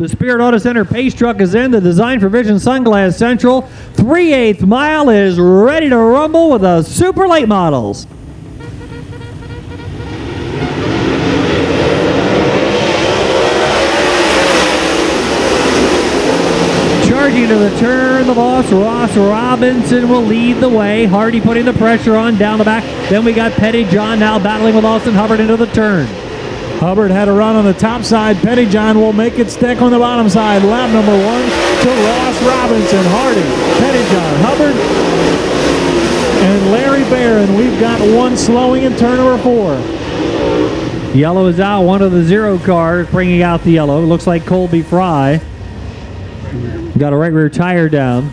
The Spirit Auto Center pace truck is in. The Design for Vision Sunglass Central 3/8 mile is ready to rumble with the super late models. Charging to the turn, the boss, Ross Robinson, will lead the way. Hardy putting the pressure on down the back. Then we got Pettyjohn now battling with Austin Hubbard into the turn. Hubbard had a run on the top side. Pettyjohn will make it stick on the bottom side. Lap number 1 to Ross Robinson. Hardy, Pettyjohn, Hubbard, and Larry Barron. We've got one slowing in turn number 4. Yellow is out. One of the 0 cars bringing out the yellow. Looks like Colby Fry. Got a right rear tire down.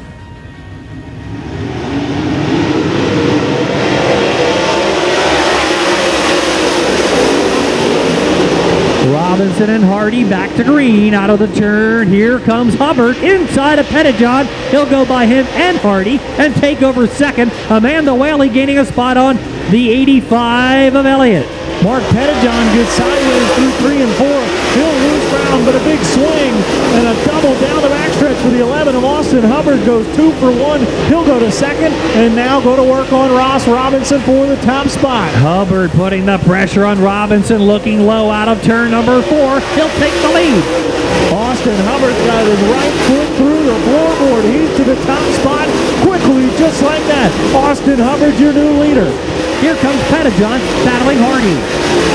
Robinson and Hardy back to green out of the turn. Here comes Hubbard inside of Pettyjohn. He'll go by him and Hardy and take over second. Amanda Whaley gaining a spot on the 85 of Elliott. Mark Pettyjohn gets sideways through 3 and 4. He'll lose ground, but a big swing and a double down the backstretch for the 11 of Austin Hubbard. Goes 2 for 1. He'll go to second and now go to work on Ross Robinson for the top spot. Hubbard putting the pressure on Robinson, looking low out of turn number 4. He'll take the lead. Austin Hubbard's got his right foot through the floorboard. He's to the top spot quickly, just like that. Austin Hubbard's your new leader. Here comes Pettyjohn battling Hardy.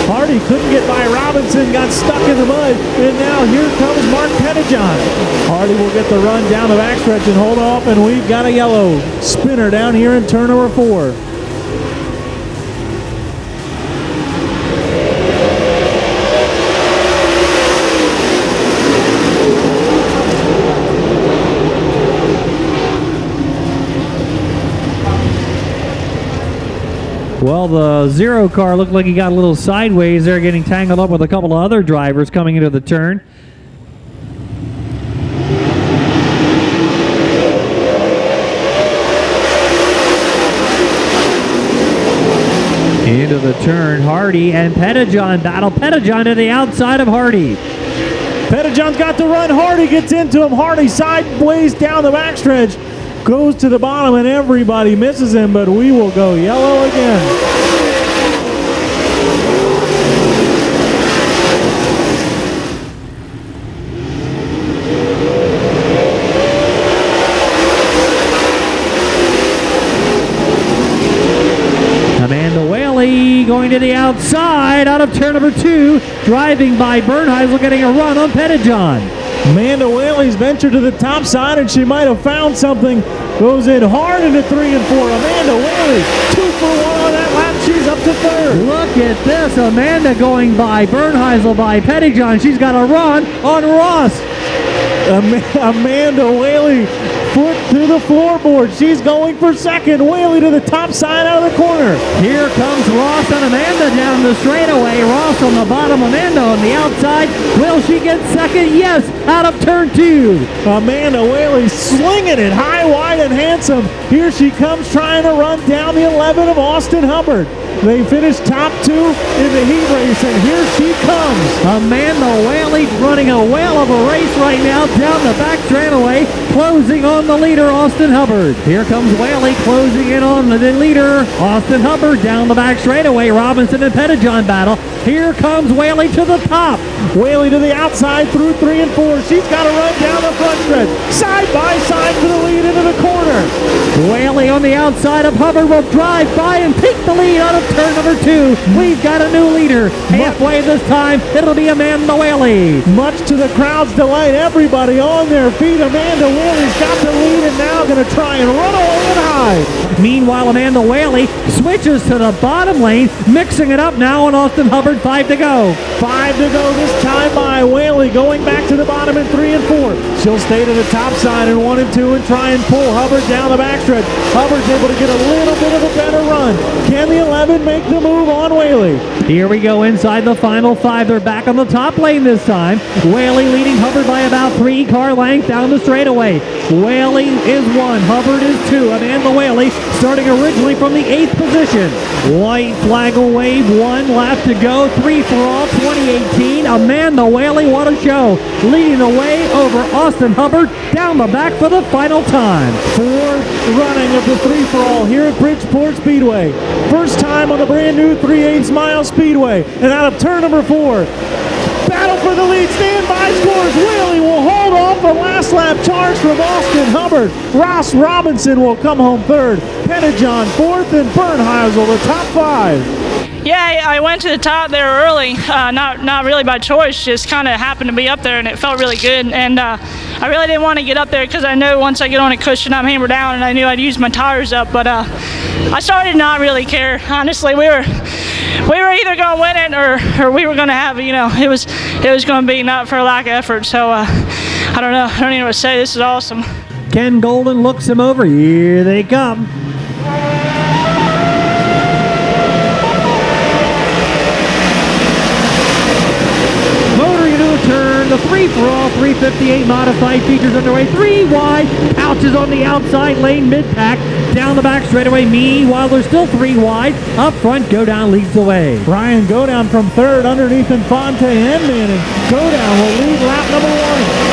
Hardy couldn't get by Robinson, got stuck in the mud, and now here comes Mark Pettyjohn. Hardy will get the run down the backstretch and hold off, and we've got a yellow spinner down here in turn number 4. Well, the 0 car looked like he got a little sideways there, getting tangled up with a couple of other drivers coming into the turn. Into the turn, Hardy and Pettyjohn battle. Pettyjohn to the outside of Hardy. Pettyjohn's got to run. Hardy gets into him. Hardy sideways down the backstretch. Goes to the bottom and everybody misses him, but we will go yellow again. Amanda Whaley going to the outside out of turn number 2, driving by Bernheisel, getting a run on Pettyjohn. Amanda Whaley's ventured to the top side, and she might have found something. Goes in hard into 3 and 4. Amanda Whaley, 2 for 1 on that lap. She's up to 3rd. Look at this. Amanda going by Bernheisel, by Pettyjohn. She's got a run on Ross. Amanda Whaley, foot to the floorboard. She's going for second. Whaley to the top side out of the corner. Here comes Ross and Amanda down the straightaway. Ross on the bottom, Amanda on the outside. Will she get second? Yes, out of turn 2. Amanda Whaley slinging it high, wide, and handsome. Here she comes trying to run down the 11 of Austin Hubbard. They finished top 2 in the heat race, and here she comes. Amanda Whaley running a whale of a race right now down the back straightaway, closing on the leader, Austin Hubbard. Here comes Whaley closing in on the leader, Austin Hubbard, down the back straightaway. Robinson and Pettyjohn battle. Here comes Whaley to the top. Whaley to the outside through 3 and 4. She's got to run down the front stretch. Side by side for the lead into the corner. Whaley on the outside of Hubbard will drive by and take the lead out of turn number 2. We've got a new leader. Halfway this time, it'll be Amanda Whaley. Much to the crowd's delight, everybody on their feet. Amanda Whaley's got the lead and now going to try and run away and hide. Meanwhile, Amanda Whaley switches to the bottom lane, mixing it up now on Austin Hubbard. 5 to go. 5 to go this time by Whaley, going back to the bottom in 3 and 4. She'll stay to the top side in 1 and 2 and try and pull Hubbard down the backstretch. Hubbard's able to get a little bit of a better run. Can the 11 make the move on Whaley? Here we go inside the final 5. They're back on the top lane this time. Whaley leading Hubbard by about 3 car length down the straightaway. Whaley is 1, Hubbard is 2. Amanda Whaley starting originally from the 8th position. White flag will wave, 1 lap to go. 3 for all 2018. Amanda Whaley, what a show. Leading the way over Austin Hubbard down the back for the final time. 4th running of the 3-for-all here at Bridgeport Speedway. First time on the brand new 3/8 mile Speedway. And out of turn number 4, battle for the lead, standby scores. Whaley will hold off the last lap charge from Austin Hubbard. Ross Robinson will come home 3rd. Pettijohn 4th, and Bernheisel the top 5. Yeah, I went to the top there early, not really by choice, just kind of happened to be up there, and it felt really good. And I really didn't want to get up there because I know once I get on a cushion, I'm hammered down, and I knew I'd use my tires up. But I started to not really care. Honestly, we were either going to win it or we were going to have, it was going to be not for lack of effort. So I don't know. I don't even know what to say. This is awesome. Ken Golden looks him over. Here they come. Turn, the 3-for-all 358 modified features underway. 3 wide, Pouches on the outside lane, mid-pack, down the back straightaway. Meanwhile, there's still 3 wide. Up front, Go Down leads the way. Ryan Go Down from 3rd underneath Infante and Manning. Go Down will lead lap number 1.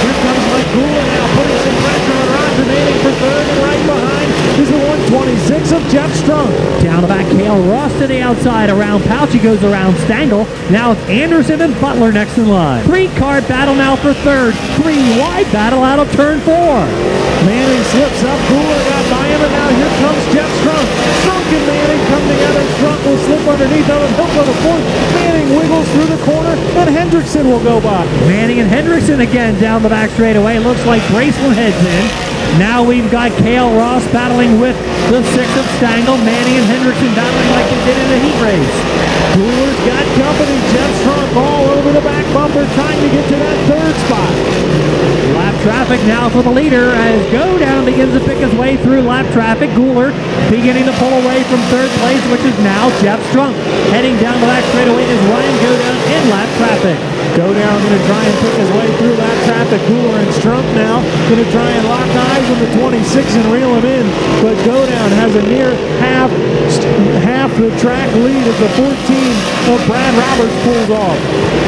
Here comes Mike Gould now putting some pressure on Roger Manning for 3rd, and right behind is the 126 of Jeff Strunk. Down the back, Cale Ross to the outside. Around Pouch, he goes around Stangle. Now it's Anderson and Butler next in line. 3-car battle now for 3rd. 3 wide battle out of turn 4. Manning slips up. Cooler got by him, and now here comes Jeff Strunk. Strunk and Manning come together. Strunk will slip underneath of him. He'll go to 4th. Manning wiggles through the corner, and Hendrickson will go by. Manning and Hendrickson again down the back straightaway. Looks like Braceland heads in. Now we've got Cale Ross battling with the 6 of Stangle. Manning and Hendrickson battling like they did in the heat race. Cooler's got company. Jeff Strunk all over the back bumper trying to get to that 3rd spot. Lap traffic now for the leader as Go Down begins to pick his way through lap traffic. Gooler beginning to pull away from 3rd place, which is now Jeff Strunk. Heading down the back straightaway is Ryan Go Down in lap traffic. Go Down going to try and pick his way through lap traffic. Cooler and Strunk now going to try and lock eyes on the 26 and reel him in. But Go Down has a near half the track lead as the 14 of Brad Roberts pulls off.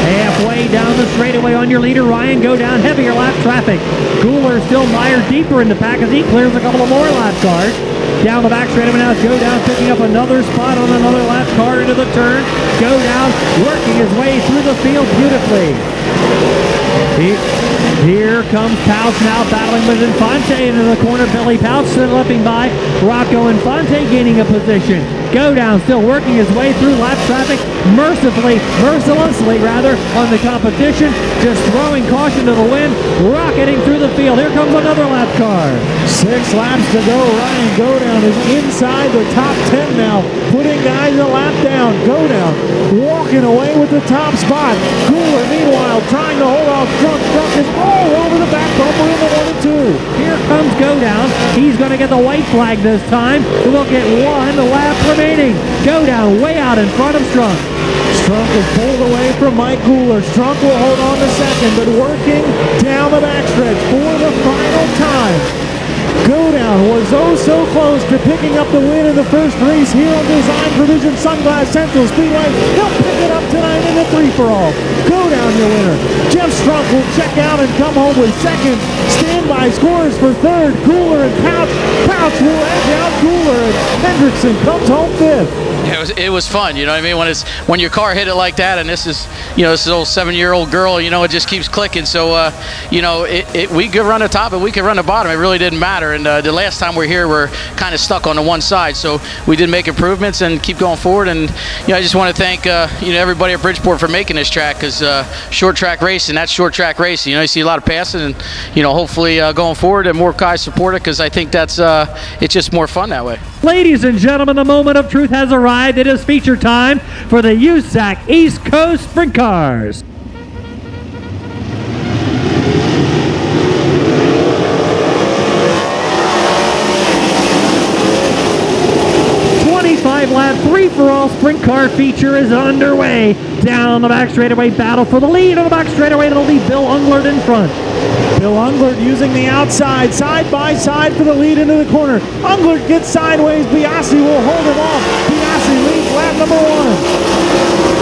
Halfway down the straightaway on your leader, Ryan Go Down, heavier lap traffic. Cooler still mired deeper in the pack as he clears a couple of more lap cars. Down the back straightaway now, Go Down picking up another spot on another lap car into the turn. Go Down working his way through the field beautifully. Here comes Pouch now battling with Infante into the corner. Billy Pouch slipping by. Rocco Infante gaining a position. Go Down still working his way through lap traffic mercilessly on the competition. Just throwing caution to the wind. Rocketing through the field. Here comes another lap car. 6 laps to go. Ryan Go Down is inside the top 10 now, putting guys a lap down. Go Down walking away with the top spot. Cooler, meanwhile, trying to hold off Strunk. Strunk is all over the back bumper in the 1 and 2. Here comes Go Down. He's going to get the white flag this time. We'll get 1 lap remaining. Go Down way out in front of Strunk. Strunk is pulled away from Mike Cooler. Strunk will hold on to 2nd, but working down the backstretch for the final time. Go Down was oh so close to picking up the win in the first race here on Design Provision Sunglass Central Speedway. He'll pick it up tonight in the 3-for-all. Go Down your winner. Jeff Strunk will check out and come home with 2nd. Standby scores for 3rd. Cooler and Pouch. Pouch will edge out Cooler, and Hendrickson comes home 5th. It was fun, you know what I mean? When your car hit it like that, and this is old 7-year-old girl, it just keeps clicking. So, we could run the top and we could run the bottom. It really didn't matter. And the last time we're here, we're kind of stuck on the one side. So we did make improvements and keep going forward. And I just want to thank everybody at Bridgeport for making this track, because short track racing, that's short track racing. You see a lot of passing, and hopefully going forward and more guys support it, because I think that's it's just more fun that way. Ladies and gentlemen, the moment of truth has arrived. It is feature time for the USAC East Coast Sprint Cars. 5-lap, 3-for-all sprint car feature is underway. Down the back straightaway, battle for the lead on the back straightaway. It'll leave Bill Unglert in front. Bill Unglert using the outside, side by side for the lead into the corner. Unglert gets sideways. Biasi will hold him off. Biasi leads lap number 1.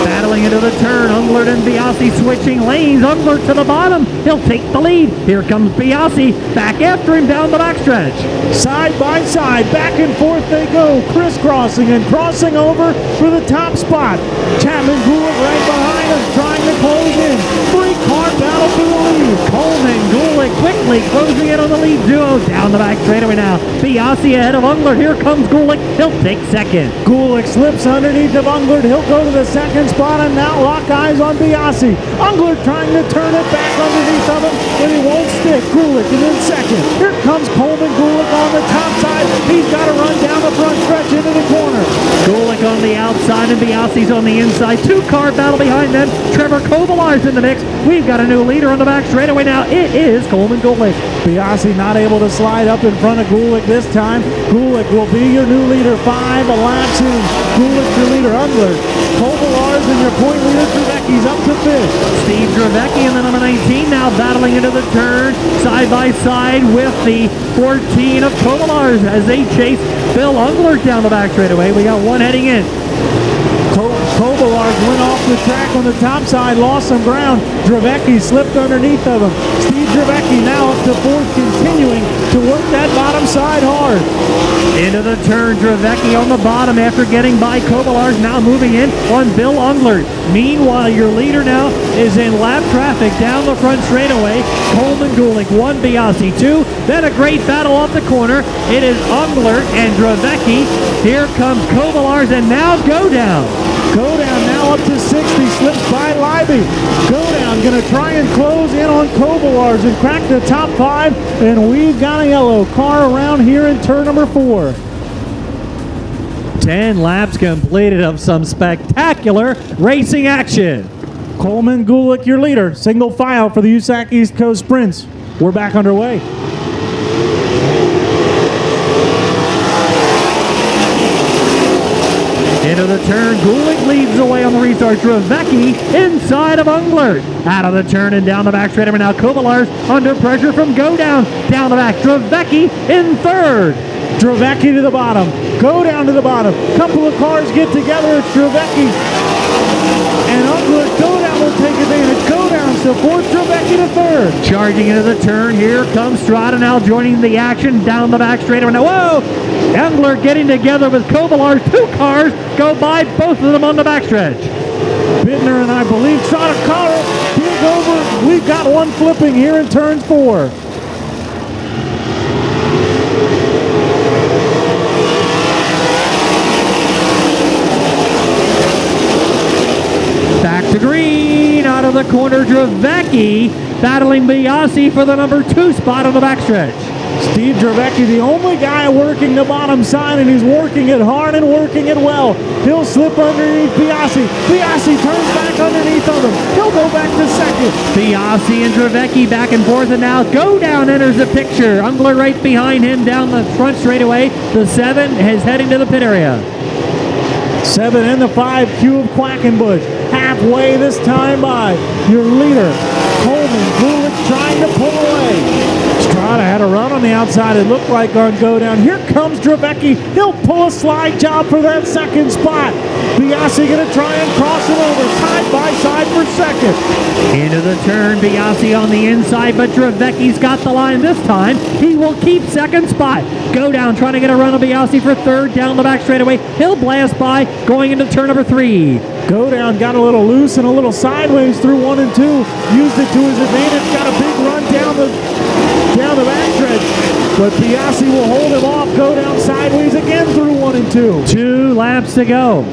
Battling into the turn, Unglert and Biasi switching lanes. Unglert to the bottom. He'll take the lead. Here comes Biasi back after him down the backstretch. Side by side, back and forth they go, crisscrossing and crossing over for the top spot. Chapman Gulick right behind us, trying to close in. 3-car battle for the lead. Coleman Gulick quickly closing in on the lead duo. Down the back straightaway now. Biasi ahead of Unglert. Here comes Gulick. He'll take second. Gulick slips underneath of Unglert. He'll go to the second spot and now lock eyes on Biasi. Unglert trying to turn it back underneath of him, but he won't stick. Gulick and then second. Here comes Coleman Gulick on the top side. He's got to run down the front stretch into the corner. Gulick on the outside and Biasi's on the inside. 2-car battle behind them. Trevor Kovalar's in the mix. We've got a new leader on the back straightaway now. It is Coleman Gulick. Biasi not able to slide up in front of Gulick this time. Gulick will be your new leader. 5 laps in. Gulick your leader. Unglert, Kovalar's and your point leader Trevecki's up to 5th. Steve Trevecki in the number 19 now battling into the turn side by side with the 14 of Kovalar's as they chase Bill Unglert down the back straightaway. We got one heading in. Kovalar's went off the track on the top side, lost some ground. Trevecki slipped underneath of him. Steve Trevecki now up to 4th, continuing to work that bottom side hard. Into the turn, Trevecki on the bottom after getting by Kovalar's, now moving in on Bill Unglert. Meanwhile, your leader now is in lap traffic down the front straightaway. Coleman Gulick, 1, Biasi 2. Then a great battle off the corner. It is Unglert and Trevecki. Here comes Kovalar's and now Go Down. Go Down now up to 60, slips by Leiby. Go Down going to try and close in on Kovalar's and crack the top 5, and we've got a yellow car around here in turn number 4. 10 laps completed of some spectacular racing action. Coleman Gulick, your leader. Single file for the USAC East Coast Sprints. We're back underway. Into the turn, Gulick leads the way on the restart. Trevecki inside of Unglert. Out of the turn and down the back straightaway now. Kovalar's under pressure from Go Down. Down the back, Trevecki in 3rd. Trevecki to the bottom. Go Down to the bottom. Couple of cars get together. It's Trevecki and Unglert. Go Down will take advantage. Go Down to 4th, Trevecki to 3rd. Charging into the turn, here comes Strada now joining the action down the back straightaway. Now, whoa! Unglert getting together with Kovalar. 2 cars go by, both of them on the backstretch. Bittner and I believe Strada car big over. We've got one flipping here in turn 4. Back to green, out of the corner, Trevecki battling Biasi for the number 2 spot on the backstretch. Steve Trevecki, the only guy working the bottom side, and he's working it hard and working it well. He'll slip underneath Biasi. Biasi turns back underneath of him. He'll go back to 2nd. Biasi and Trevecki back and forth, and now Go Down enters the picture. Unglert right behind him down the front straightaway. The 7 is heading to the pit area. 7 and the 5, Q of Quackenbush. Halfway this time by your leader, Coleman Gulick, trying to pull away. Strada had a run on the outside, it looked like, on Go Down. Here comes Trevecki. He'll pull a slide job for that 2nd spot. Biasi going to try and cross him over side by side for 2nd. Into the turn, Biasi on the inside, but Trevecki's got the line this time. He will keep 2nd spot. Go Down trying to get a run on Biasi for 3rd down the back straightaway. He'll blast by going into turn number 3. Go Down got a little loose and a little sideways through 1 and 2. Used it to his advantage. Got a big run down the backstretch. But Biasi will hold him off. Go Down sideways again through 1 and 2. 2 laps to go.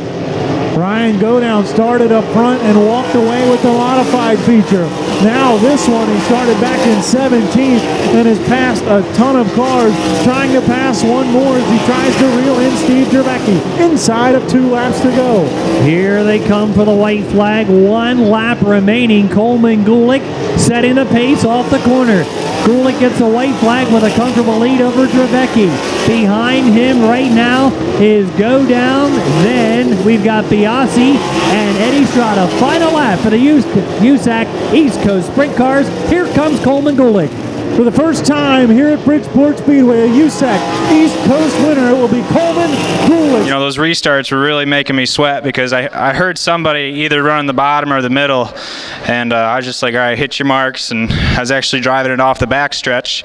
Brian Go Down started up front and walked away with the modified feature. Now this one, he started back in 17th and has passed a ton of cars, trying to pass one more as he tries to reel in Steve Trevecki inside of 2 laps to go. Here they come for the white flag. 1 lap remaining. Coleman Gulick setting the pace off the corner. Gulick gets a white flag with a comfortable lead over Dravecki. Behind him right now is Go Down. Then we've got Biasi and Eddie Strada. Final lap for the USAC East Coast Sprint Cars. Here comes Coleman Gulick. For the first time here at Bridgeport Speedway, a USAC East Coast winner will be Coleman Gulick. You know, those restarts were really making me sweat because I heard somebody either running the bottom or the middle, and I was just like, all right, hit your marks, and I was actually driving it off the back stretch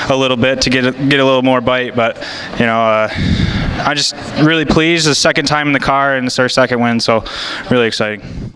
a little bit to get a little more bite, but, you know, I'm just really pleased. The second time in the car, and it's our second win, so really exciting.